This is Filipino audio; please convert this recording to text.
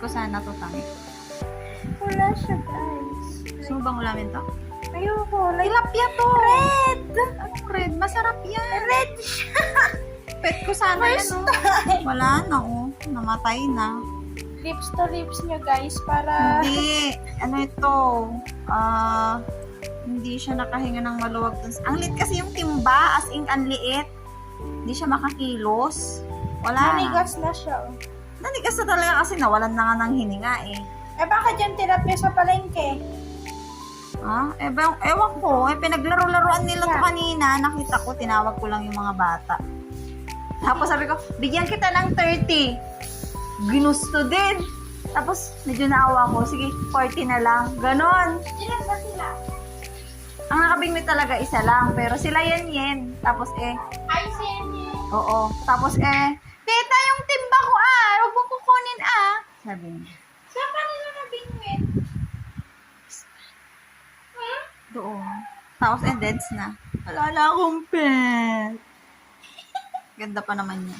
ko sana to, Tang. Wala siya, guys. Gusto mo bang ulamin to? Ayoko. Like, Tilapia to! red! Anong red? Masarap yan. Red siya! Pet ko sana yan, oh. Wala na, oh. Namatay na. Lips to lips nyo, guys, para... Hindi. Ano ito? Hindi siya nakahinga ng maluwag. Ang liit kasi yung timba, as in, ang liit. Hindi siya makakilos. Wala na. Nanigas na siya, oh. Nanigas na talaga kasi nawalan na nga ng hininga, eh. Eh, bakit yung tilapia sa palengke? Ewan ko. Pinaglaro-laruan nila to kanina. Nakita ko, tinawag ko lang yung mga bata. Tapos sabi ko, bigyan kita ng 30. Ginusto din. Tapos, medyo naawa ko. Sige, 40 na lang. Ganon. Ilan ba sila? Ang nakabingwit talaga isa lang. Pero sila yan. Tapos Ay, sini. oo. Tapos tita, yung timba ko huwag mo kukunin sabi niya. Saan ka nila nabingwit? Doon. Tapos deads na. Wala na akong pet. Ganda pa naman niya.